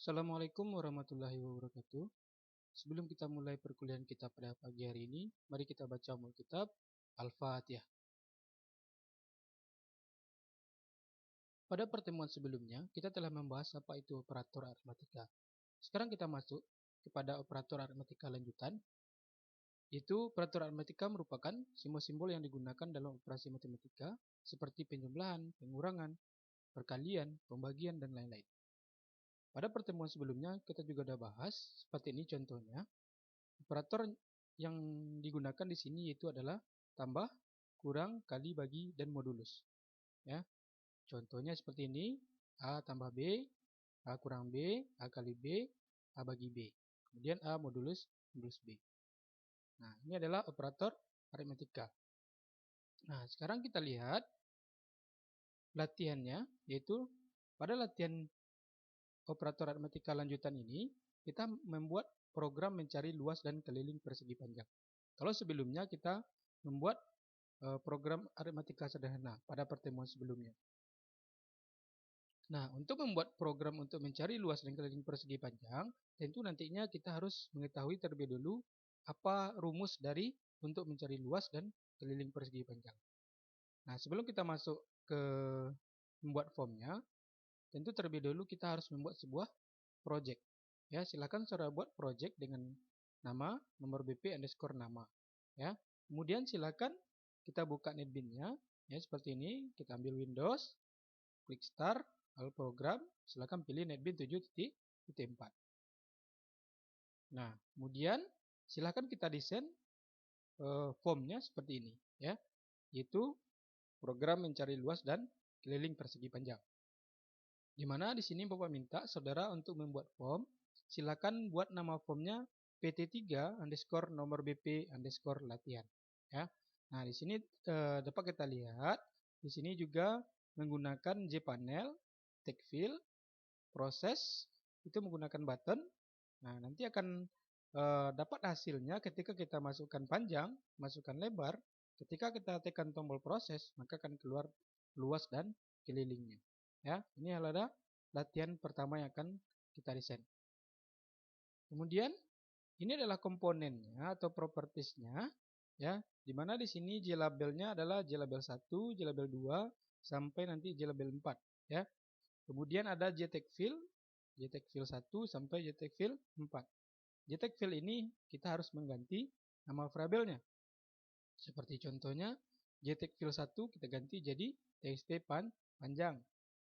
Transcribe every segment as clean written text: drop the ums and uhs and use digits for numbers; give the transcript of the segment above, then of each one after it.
Assalamualaikum warahmatullahi wabarakatuh. Sebelum kita mulai perkuliahan kita pada pagi hari ini, mari kita baca Alkitab Al-Fatihah. Pada pertemuan sebelumnya, kita telah membahas apa itu operator aritmatika. Sekarang kita masuk kepada operator aritmatika lanjutan. Itu operator aritmatika merupakan simbol-simbol yang digunakan dalam operasi matematika seperti penjumlahan, pengurangan, perkalian, pembagian, dan lain-lain. Pada pertemuan sebelumnya, kita juga sudah bahas seperti ini contohnya. Operator yang digunakan di sini yaitu adalah tambah, kurang, kali, bagi, dan modulus. Ya, contohnya seperti ini: A tambah B, A kurang B, A kali B, A bagi B. Kemudian A modulus B. Nah, ini adalah operator aritmatika. Nah, sekarang kita lihat latihannya, yaitu pada latihan operator aritmatika lanjutan ini, kita membuat program mencari luas dan keliling persegi panjang. Kalau sebelumnya kita membuat program aritmatika sederhana pada pertemuan sebelumnya. Nah, untuk membuat program untuk mencari luas dan keliling persegi panjang, tentu nantinya kita harus mengetahui terlebih dulu apa rumus dari untuk mencari luas dan keliling persegi panjang. Nah, sebelum kita masuk ke membuat formnya, tentu terlebih dulu kita harus membuat sebuah project. Ya, silakan saudara buat project dengan nama, nomor BP underscore nama. Ya, kemudian silakan kita buka NetBeans-nya. Ya, seperti ini. Kita ambil Windows, klik Start, All Program. Silakan pilih NetBeans 7.4. Nah, kemudian silakan kita desain formnya seperti ini, ya, yaitu program mencari luas dan keliling persegi panjang. Di mana di sini Bapak minta saudara untuk membuat form, silakan buat nama formnya PT3 underscore nomor BP underscore latihan. Ya. Nah, di sini dapat kita lihat, di sini juga menggunakan JPanel, text fill, proses, itu menggunakan button. Nah, nanti akan dapat hasilnya ketika kita masukkan panjang, masukkan lebar. Ketika kita tekan tombol proses, maka akan keluar luas dan kelilingnya. Ya, ini adalah latihan pertama yang akan kita desain. Kemudian ini adalah komponennya atau propertiesnya, ya, di mana di sini JLabel-nya adalah JLabel 1, JLabel 2 sampai nanti JLabel 4, ya. Kemudian ada JTextFill, JTextFill 1 sampai JTextFill 4. JTextFill ini kita harus mengganti nama variabelnya. Seperti contohnya JTextFill 1 kita ganti jadi TXT panjang.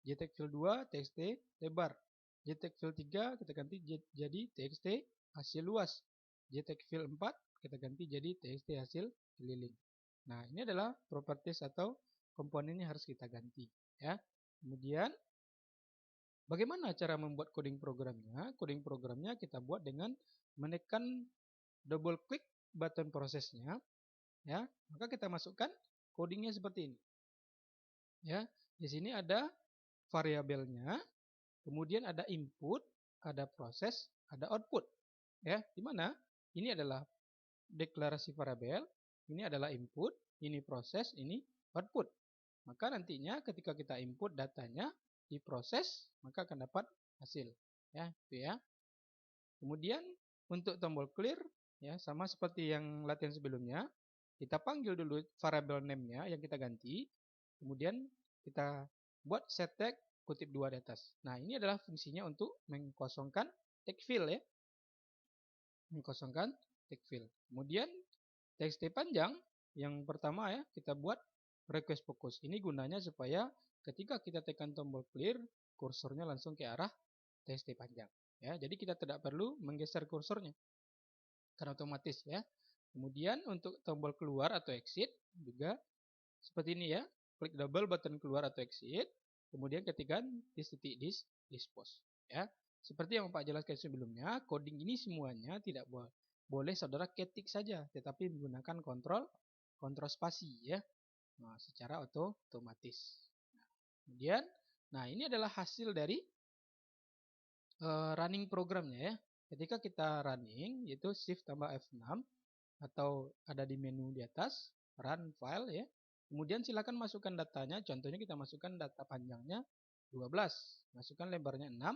JTextFill 2 TXT lebar. JTextFill 3 kita ganti jadi TXT hasil luas. JTextFill 4 kita ganti jadi TXT hasil keliling. Nah, ini adalah properties atau komponen yang harus kita ganti, ya. Kemudian bagaimana cara membuat coding programnya? Coding programnya kita buat dengan menekan double klik button prosesnya, ya. Maka kita masukkan codingnya seperti ini. Ya, di sini ada variabelnya, kemudian ada input, ada proses, ada output. Ya, di mana ini adalah deklarasi variabel, ini adalah input, ini proses, ini output. Maka nantinya ketika kita input datanya diproses, maka akan dapat hasil. Ya, itu ya. Kemudian untuk tombol clear, ya sama seperti yang latihan sebelumnya, kita panggil dulu variabel name-nya yang kita ganti, kemudian kita buat set tag kutip 2 di atas. Nah, ini adalah fungsinya untuk mengkosongkan text fill, ya. Mengkosongkan text fill. Kemudian txt panjang yang pertama, ya, kita buat request focus. Ini gunanya supaya ketika kita tekan tombol clear, kursornya langsung ke arah txt panjang. Ya, jadi kita tidak perlu menggeser kursornya, karena otomatis, ya. Kemudian untuk tombol keluar atau exit juga seperti ini, ya. Klik double button keluar atau exit, kemudian ketikkan dispose, ya. Seperti yang Pak jelaskan sebelumnya, coding ini semuanya tidak boleh saudara ketik saja, tetapi menggunakan kontrol spasi, ya. Nah, secara otomatis. Nah, kemudian, nah ini adalah hasil dari running programnya, ya. Ketika kita running, yaitu shift tambah F6 atau ada di menu di atas run file, ya. Kemudian silakan masukkan datanya. Contohnya kita masukkan data panjangnya 12, masukkan lebarnya 6,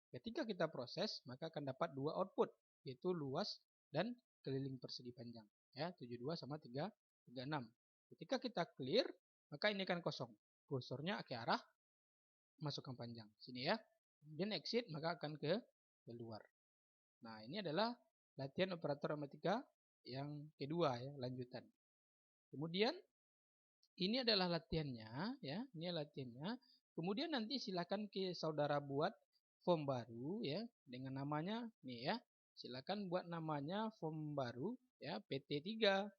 Ketika kita proses, maka akan dapat dua output, yaitu luas dan keliling persegi panjang. Ya, 72 sama 336. Ketika kita clear, maka ini akan kosong. Kursornya ke arah masukkan panjang. Sini ya. Kemudian exit, maka akan ke luar. Nah, ini adalah latihan operator matematika yang kedua ya, lanjutan. Kemudian ini adalah latihannya ya, ini latihannya. Kemudian nanti silakan saudara buat form baru ya dengan namanya nih ya. Silakan buat namanya form baru ya, PT3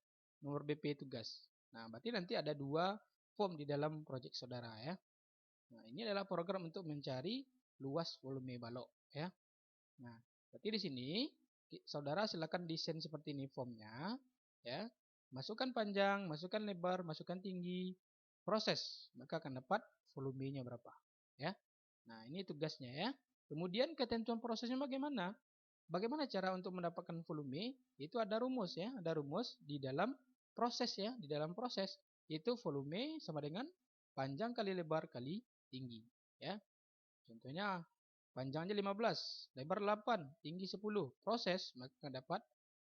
nomor BP tugas. Nah, berarti nanti ada dua form di dalam proyek saudara ya. Nah, ini adalah program untuk mencari luas volume balok ya. Nah, berarti di sini saudara silakan desain seperti ini formnya ya. Masukkan panjang, masukkan lebar, masukkan tinggi, proses, maka akan dapat volumenya berapa ya. Nah, ini tugasnya ya. Kemudian ketentuan prosesnya bagaimana? Bagaimana cara untuk mendapatkan volume? Itu ada rumus ya, ada rumus di dalam proses ya, di dalam proses. Itu volume sama dengan panjang kali lebar kali tinggi ya. Contohnya panjangnya 15, lebar 8, tinggi 10. Proses maka dapat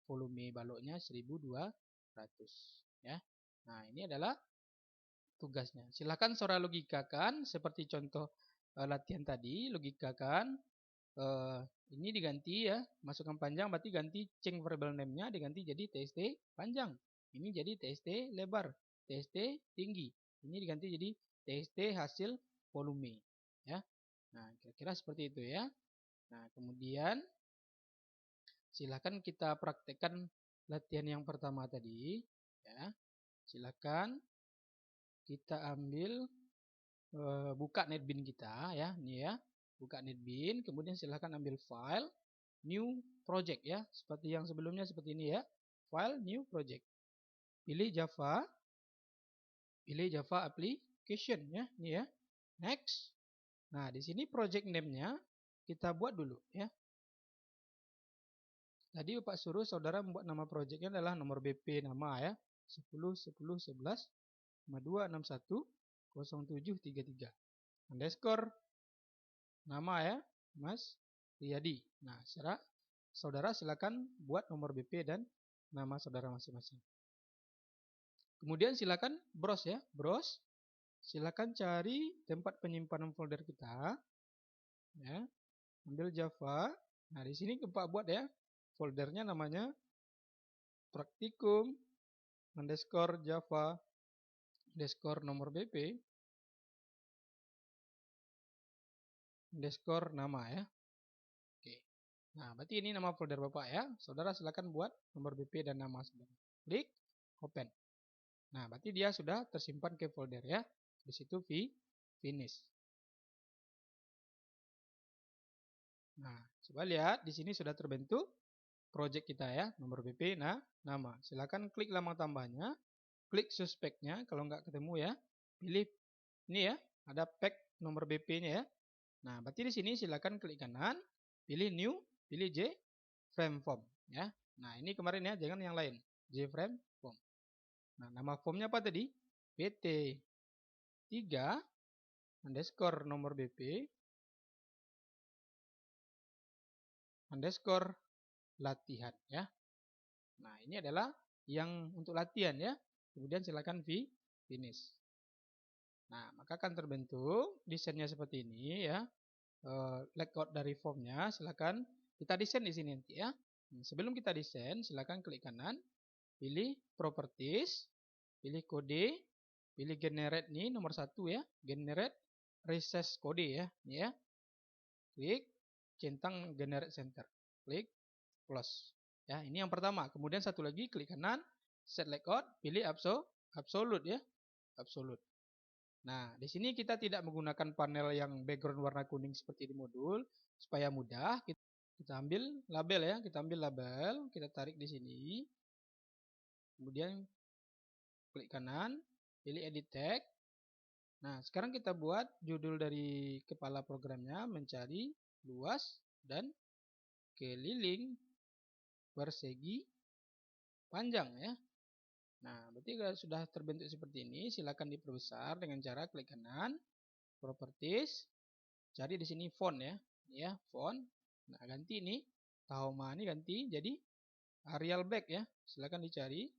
volume baloknya 1200 ya. Nah, ini adalah tugasnya. Silakan saudara logikakan seperti contoh latihan tadi, logikakan ini diganti ya, masukkan panjang berarti ganti change variable name-nya diganti jadi TST panjang. Ini jadi TST lebar, TST tinggi. Ini diganti jadi TST hasil volume ya. Nah, kira-kira seperti itu ya. Nah, kemudian silakan kita praktekkan latihan yang pertama tadi ya. Silakan kita ambil buka netbin kita ya, ini ya. Buka netbin, kemudian silahkan ambil file new project ya, seperti yang sebelumnya seperti ini ya. File new project. Pilih Java application ya, ini ya. Next. Nah, di sini project name-nya kita buat dulu ya. Tadi Bapak suruh saudara membuat nama projectnya adalah nomor BP nama ya. 10 10 11 52 61 0733 underscore nama ya, Mas Riyadi. Nah, saudara silakan buat nomor BP dan nama saudara masing-masing. Kemudian silakan browse ya, browse. Silakan cari tempat penyimpanan folder kita. Ya. Ambil Java. Nah, di sini Bapak buat ya. Foldernya namanya praktikum underscore Java underscore nomor BP underscore nama ya. Oke. Nah, berarti ini nama folder Bapak ya. Saudara silakan buat nomor BP dan nama saudara. Klik open. Nah, berarti dia sudah tersimpan ke folder ya. Di situ finish. Nah, coba lihat di sini sudah terbentuk project kita ya, nomor BP, nah, nama. Silakan klik lambang tambahnya, klik suspeknya kalau nggak ketemu ya. Pilih ini ya, ada pack nomor BP-nya ya. Nah, berarti di sini silakan klik kanan, pilih new, pilih J frame form ya. Nah, ini kemarin ya, jangan yang lain. J frame form. Nah, nama formnya apa tadi? PT 3 underscore nomor BP underscore latihan ya. Nah, ini adalah yang untuk latihan ya. Kemudian silakan finish. Nah, maka akan terbentuk desainnya seperti ini ya. Layout dari formnya silakan kita desain di sini nanti ya. Sebelum kita desain, silakan klik kanan, pilih properties, pilih kode, pilih generate nih nomor 1 ya, generate recess kode ya, ini ya. Klik centang generate center. Klik close. Ya, ini yang pertama. Kemudian satu lagi klik kanan, set layout, pilih absolute ya, absolute. Nah, di sini kita tidak menggunakan panel yang background warna kuning seperti di modul supaya mudah. Kita ambil label ya, kita ambil label, kita tarik di sini. Kemudian klik kanan, pilih edit tag. Nah, sekarang kita buat judul dari kepala programnya mencari luas dan keliling persegi panjang ya. Nah, berarti sudah terbentuk seperti ini, silakan diperbesar dengan cara klik kanan, properties, cari di sini font ya. ya, font. Nah, ganti ini Tahoma ini ganti jadi Arial Black ya. Silakan dicari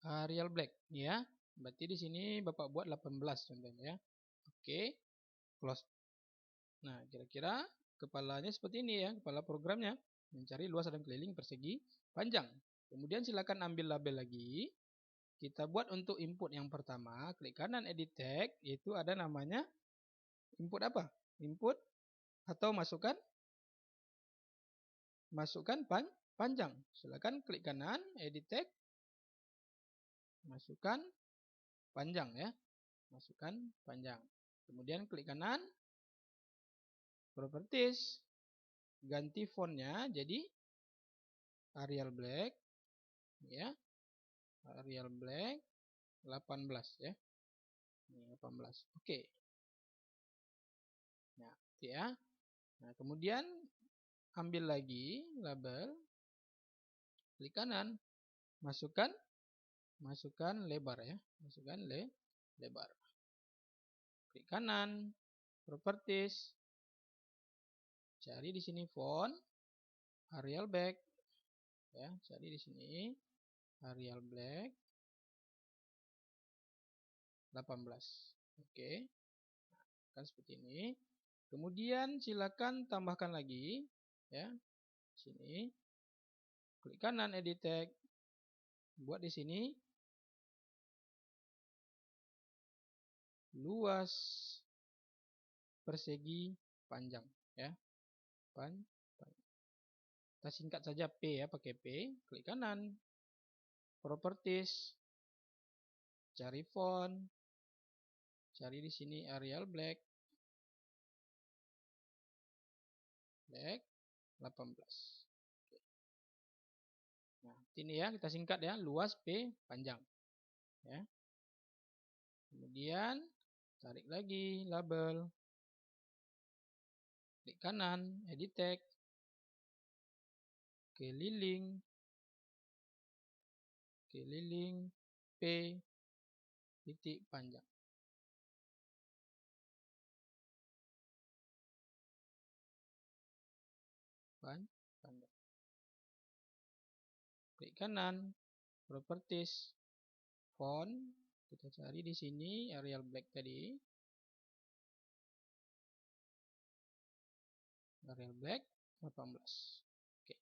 Arial Black ya. Berarti di sini Bapak buat 18 contohnya ya. Oke, close. Nah, kira-kira kepalanya seperti ini ya, kepala programnya. Mencari luas dan keliling persegi panjang. Kemudian silakan ambil label lagi. Kita buat untuk input yang pertama, klik kanan edit tag, yaitu ada namanya input apa? Input atau masukkan panjang. Silakan klik kanan edit tag, masukkan panjang ya. Masukkan panjang. Kemudian klik kanan properties, ganti fontnya jadi Arial Black ya. Arial Black 18 ya. Ini 18. Oke. Nah, ya. Nah, kemudian ambil lagi label, klik kanan, masukkan lebar ya. Masukkan lebar. Klik kanan, properties. Cari di sini font Arial Black ya. Cari di sini Arial Black 18. Oke. Kan seperti ini. Kemudian silakan tambahkan lagi ya. Sini. Klik kanan edit tag. Buat di sini luas persegi panjang ya. Kita singkat saja P ya, pakai P. Klik kanan. Properties. Cari font. Cari di sini Arial Black 18. Oke. Nah, ini ya kita singkat ya, luas P panjang. Ya. Kemudian tarik lagi label. Klik kanan, edit tag. Keliling P titik panjang. Panjang. Klik kanan, properties, font. Kita cari di sini Arial Black tadi. Arial Black 18. Oke.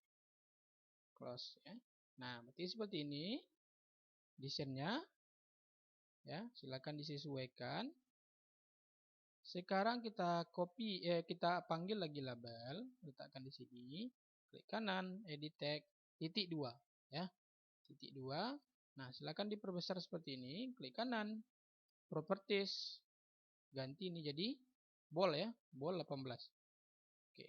Close ya. Nah, berarti seperti ini desainnya. Ya, silakan disesuaikan. Sekarang kita kita panggil lagi label, letakkan di sini. Klik kanan, edit tag, titik 2 ya. Titik 2. Nah, silakan diperbesar seperti ini. Klik kanan, properties, ganti ini jadi bold ya, bold 18. Oke.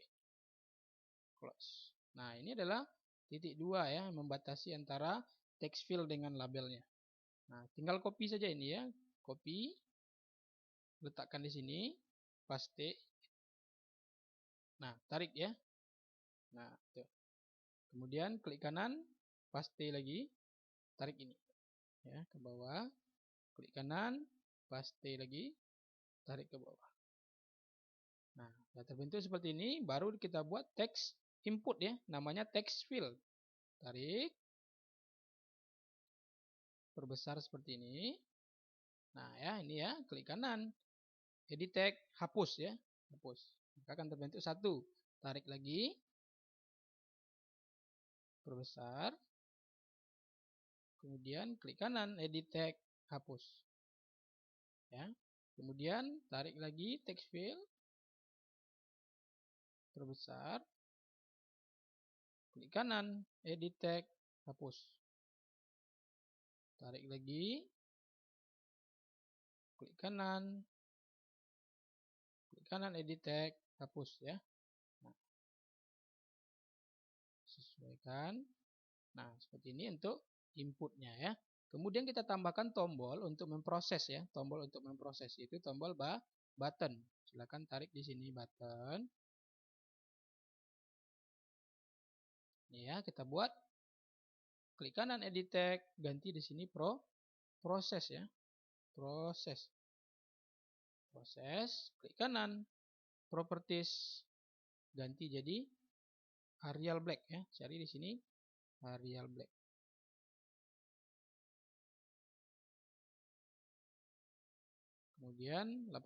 Close. Nah, ini adalah titik 2 ya, membatasi antara text field dengan labelnya. Nah, tinggal copy saja ini ya. Copy, letakkan di sini, paste. Nah, tarik ya. Nah, tuh. Kemudian klik kanan, paste lagi, tarik ini. Ya, ke bawah. Klik kanan, paste lagi, tarik ke bawah. Nah, sudah terbentuk seperti ini, baru kita buat text input ya, namanya text field. Tarik, perbesar seperti ini. Nah, ya, ini ya, klik kanan, edit tag, hapus ya, hapus. Maka akan terbentuk satu. Tarik lagi, perbesar. Kemudian klik kanan, edit tag, hapus. Ya. Kemudian tarik lagi text field, perbesar. Klik kanan, edit tag, hapus. Tarik lagi, klik kanan, edit tag, hapus ya. Nah, sesuaikan. Nah, seperti ini untuk inputnya ya. Kemudian kita tambahkan tombol untuk memproses ya. Tombol untuk memproses itu tombol button. Silakan tarik di sini button. Ini ya, kita buat. Klik kanan edit tag, ganti di sini proses ya. Proses. Klik kanan, properties, ganti jadi Arial Black ya. Cari di sini Arial Black. Kemudian 18.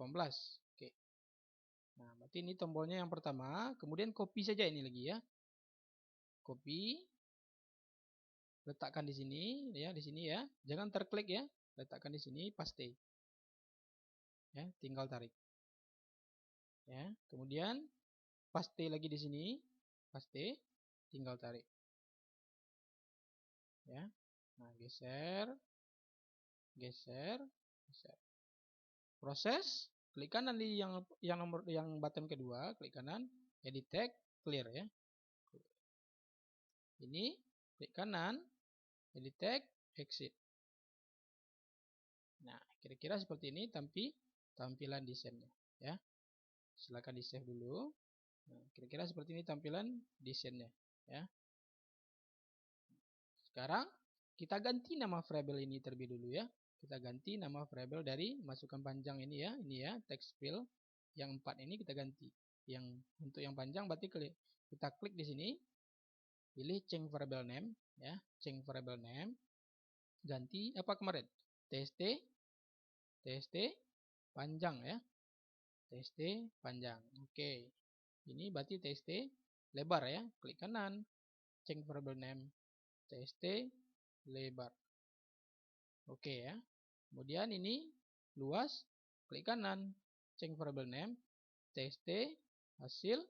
Oke. Nah, berarti ini tombolnya yang pertama, kemudian copy saja ini lagi ya. Copy, letakkan di sini ya. Jangan terklik ya. Letakkan di sini, paste. Ya, tinggal tarik. Ya, kemudian paste lagi di sini, paste, tinggal tarik. Ya. Nah, geser, geser, geser. Proses, klik kanan di yang button kedua, klik kanan, edit text, clear ya. Ini klik kanan, edit text, exit. Nah, kira-kira seperti ini tampilan desainnya ya. Silakan di-save dulu. Nah, kira-kira seperti ini tampilan desainnya ya. Sekarang kita ganti nama variabel ini terlebih dulu ya. Kita ganti nama variabel dari masukan panjang ini ya, text field yang 4 ini kita ganti. Yang untuk yang panjang berarti kita klik di sini, pilih change variable name ya, change variable name, ganti apa kemarin? tst panjang ya. tst panjang. Oke. Ini berarti tst lebar ya. Klik kanan, change variable name, tst lebar. Oke ya. Kemudian ini luas, klik kanan, change variable name, tst hasil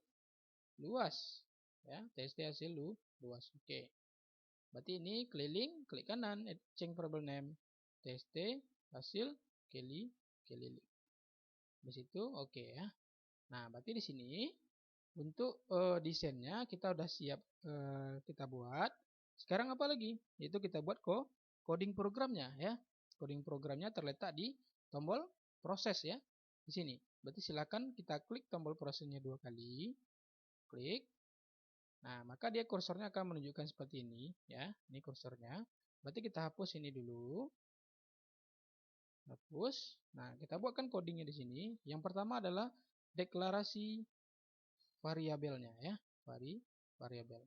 luas ya, tst hasil luas. Oke. Berarti ini keliling, klik kanan, change variable name, tst hasil keliling. Di situ oke ya. Nah, berarti di sini untuk desainnya kita udah siap kita buat. Sekarang apa lagi? Yaitu kita buat coding programnya ya. Coding programnya terletak di tombol proses ya. Di sini. Berarti silakan kita klik tombol prosesnya 2 kali. Klik. Nah, maka dia kursornya akan menunjukkan seperti ini ya. Ini kursornya. Berarti kita hapus ini dulu. Hapus. Nah, kita buatkan codingnya di sini. Yang pertama adalah deklarasi variabelnya ya. Variabel.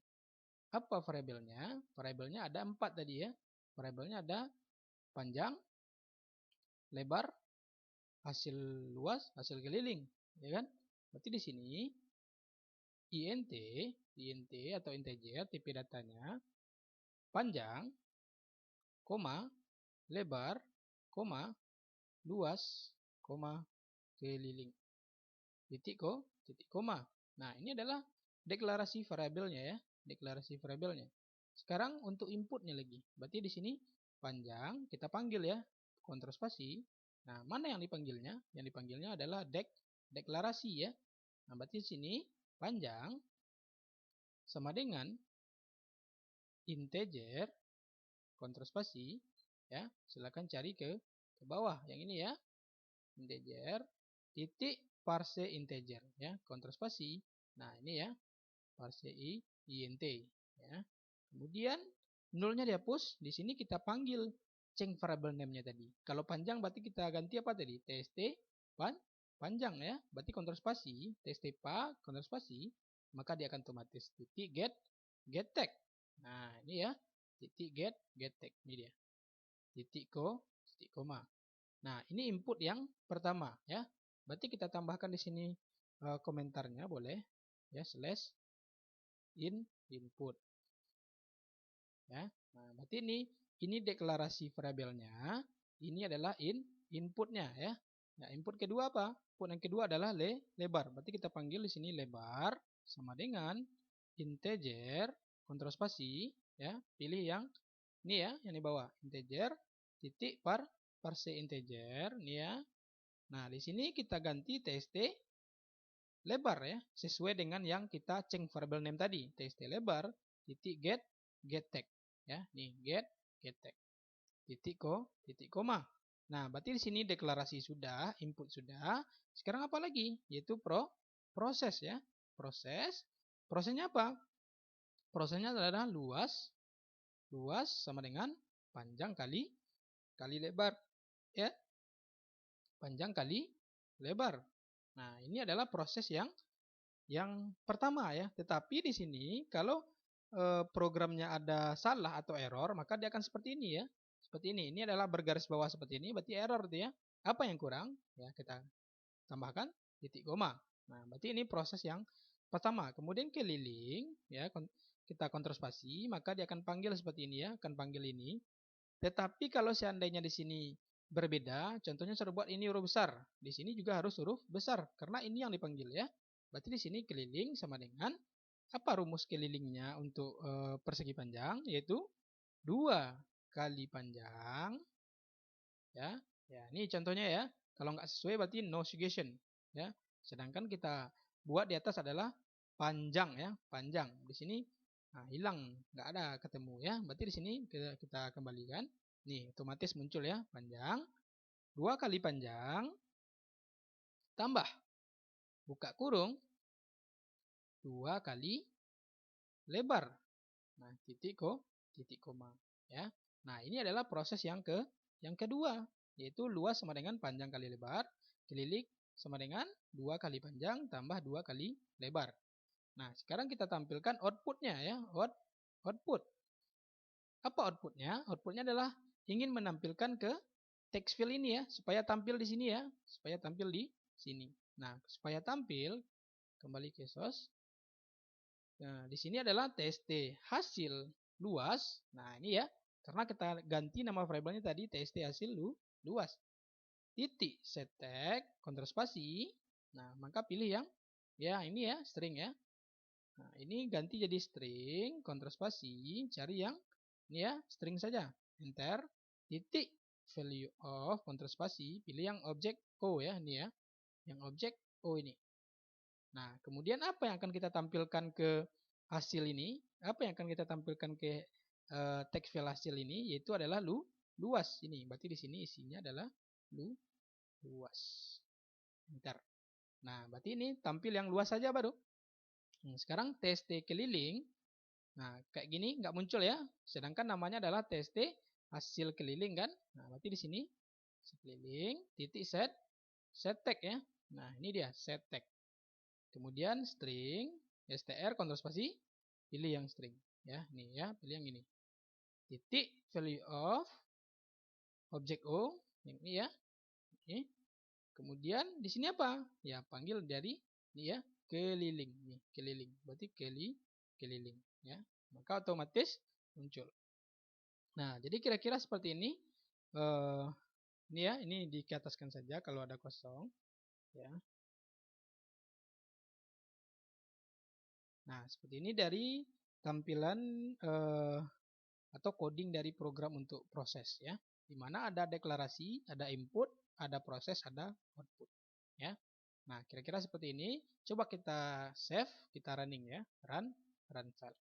Apa variabelnya? Variabelnya ada 4 tadi ya. Variabelnya ada panjang, lebar, hasil luas, hasil keliling, ya kan? Berarti di sini int atau integer tipe datanya panjang, koma, lebar, koma, luas, koma, keliling. Titik koma. Nah, ini adalah deklarasi variabelnya ya, deklarasi variabelnya. Sekarang untuk inputnya lagi. Berarti di sini panjang, kita panggil ya, kontrol spasi. Nah, mana yang dipanggilnya? Yang dipanggilnya adalah deklarasi ya. Nah, berarti di sini panjang sama dengan integer, kontrol spasi ya. Silakan cari ke bawah yang ini ya. Integer titik parse integer ya, kontrol spasi. Nah, ini ya. Parse int ya. Kemudian nolnya dihapus. Di sini kita panggil change variable name-nya tadi. Kalau panjang berarti kita ganti apa tadi? tst panjang ya. Berarti kontrol spasi, tst kontrol spasi, maka dia akan otomatis titik get tag. Nah, ini ya. Titik get tag. Ini dia. Titik koma. Nah, ini input yang pertama ya. Berarti kita tambahkan di sini komentarnya boleh ya, slash input ya. Nah, berarti ini deklarasi variabelnya, ini adalah inputnya ya. Nah, input kedua apa? Input yang kedua adalah lebar. Berarti kita panggil di sini lebar sama dengan integer, kontrol spasi ya, pilih yang ini ya, yang di bawah, integer titik parse integer ini ya. Nah, di sini kita ganti tst lebar ya, sesuai dengan yang kita change variable name tadi, tst lebar titik get tag ya. Nih get tag titik koma. Nah, berarti di sini deklarasi sudah, input sudah. Sekarang apa lagi? Yaitu proses ya. Prosesnya apa? Prosesnya adalah luas sama dengan panjang kali lebar ya. Panjang kali lebar. Nah, ini adalah proses yang pertama ya. Tetapi di sini kalau programnya ada salah atau error, maka dia akan seperti ini ya. Seperti ini. Ini adalah bergaris bawah seperti ini, berarti error itu ya. Apa yang kurang? Ya, kita tambahkan titik koma. Nah, berarti ini proses yang pertama. Kemudian keliling ya, kita kontrol spasi, maka dia akan panggil seperti ini ya, akan panggil ini. Tetapi kalau seandainya di sini berbeda, contohnya saya buat ini huruf besar, di sini juga harus huruf besar karena ini yang dipanggil ya. Berarti di sini keliling sama dengan apa rumus kelilingnya untuk persegi panjang, yaitu 2 kali panjang ya. Ya, ini contohnya ya. Kalau nggak sesuai berarti no suggestion ya. Sedangkan kita buat di atas adalah panjang ya, panjang. Di sini nah, hilang, nggak ada ketemu ya. Berarti di sini kita kembalikan. Nih, otomatis muncul ya, panjang. 2 kali panjang tambah buka kurung 2 kali lebar. Nah, titik koma ya. Nah, ini adalah proses yang kedua, yaitu luas sama dengan panjang kali lebar, keliling sama dengan 2 kali panjang tambah 2 kali lebar. Nah, sekarang kita tampilkan outputnya ya, output. Apa outputnya? Outputnya adalah ingin menampilkan ke text field ini ya, supaya tampil di sini ya, supaya tampil di sini. Nah, supaya tampil, kembali ke source. Nah, di sini adalah tst hasil luas. Nah, ini ya, karena kita ganti nama variabelnya tadi tst hasil luas. Titik set tag, kontrol spasi. Nah, maka pilih yang ya ini ya, string ya. Nah, ini ganti jadi string, kontrol spasi, cari yang ini ya, string saja. Enter, titik value of, kontrol spasi, pilih yang objek O ya, ini ya. Yang objek O ini. Nah, kemudian apa yang akan kita tampilkan ke hasil ini? Apa yang akan kita tampilkan ke text file hasil ini? Yaitu adalah luas ini. Berarti di sini isinya adalah luas. Enter. Nah, berarti ini tampil yang luas saja baru. Nah, sekarang tst keliling. Nah, kayak gini nggak muncul ya. Sedangkan namanya adalah tst hasil keliling kan. Nah, berarti di sini keliling titik set tag ya. Nah, ini dia set tag. Kemudian string str kontrol spasi pilih yang string ya, nih ya, pilih yang ini. Titik value of objek O yang ini ya. Oke. Kemudian di sini apa? Ya, panggil dari ini ya, keliling nih, keliling. Berarti keliling ya. Maka otomatis muncul. Nah, jadi kira-kira seperti ini. Ini ya, ini diataskan saja kalau ada kosong ya. Nah, seperti ini dari tampilan atau coding dari program untuk proses ya. Di mana ada deklarasi, ada input, ada proses, ada output ya. Nah, kira-kira seperti ini. Coba kita save, kita running ya. Run file.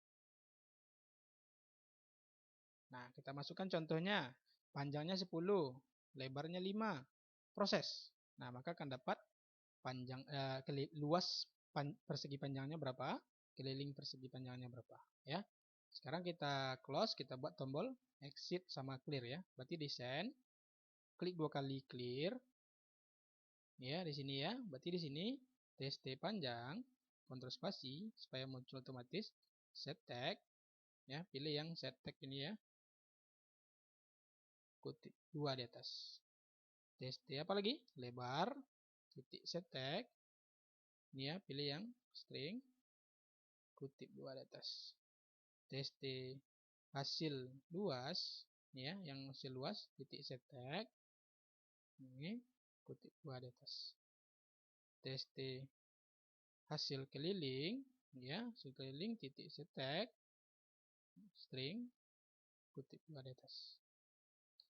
Nah, kita masukkan contohnya. Panjangnya 10, lebarnya 5. Proses. Nah, maka akan dapat panjang luas persegi panjangnya berapa, keliling persegi panjangnya berapa ya. Sekarang kita close, kita buat tombol exit sama clear ya. Berarti di send, klik 2 kali clear. Ya, di sini ya. Berarti di sini tst panjang, kontrol spasi supaya muncul otomatis set tag. Ya, pilih yang set tag ini ya. Kutip 2 di atas. Tst apa lagi? Lebar, titik set tag. Ini ya, pilih yang string, kutip 2 di atas. Tst hasil luas, ini ya, yang hasil luas, titik set tag. Ini kutip 2 di atas. Tst hasil keliling ya, hasil keliling titik set tag string kutip 2 di atas.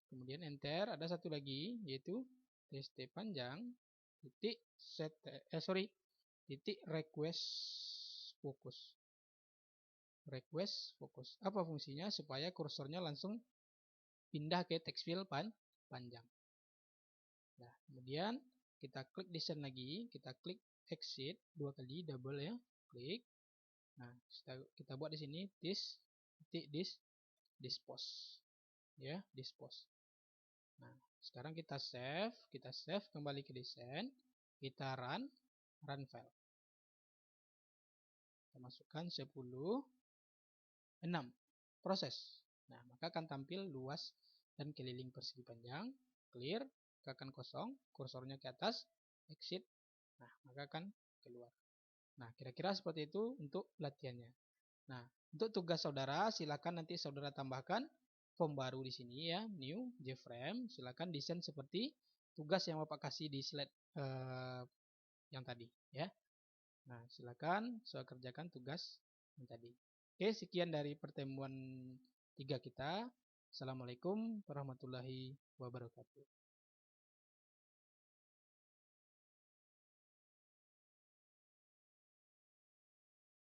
Kemudian enter, ada satu lagi yaitu tst panjang titik set titik request focus. Apa fungsinya? Supaya kursornya langsung pindah ke text field panjang. Nah, kemudian kita klik di send lagi, kita klik exit 2 kali, double ya, klik. Nah, kita buat di sini dispose ya, dispose. Nah, sekarang kita save kembali ke desain, kita run. run file. Kita masukkan 10, 6. Proses. Nah, maka akan tampil luas dan keliling persegi panjang. Clear, tekan kosong, kursornya ke atas, exit. Nah, maka akan keluar. Nah, kira-kira seperti itu untuk latihannya. Nah, untuk tugas saudara, silakan nanti saudara tambahkan form baru di sini ya, new JFrame. Silakan desain seperti tugas yang Bapak kasih di slide yang tadi ya. Nah, silakan saya kerjakan tugas yang tadi. Oke, sekian dari pertemuan 3 kita. Assalamualaikum warahmatullahi wabarakatuh.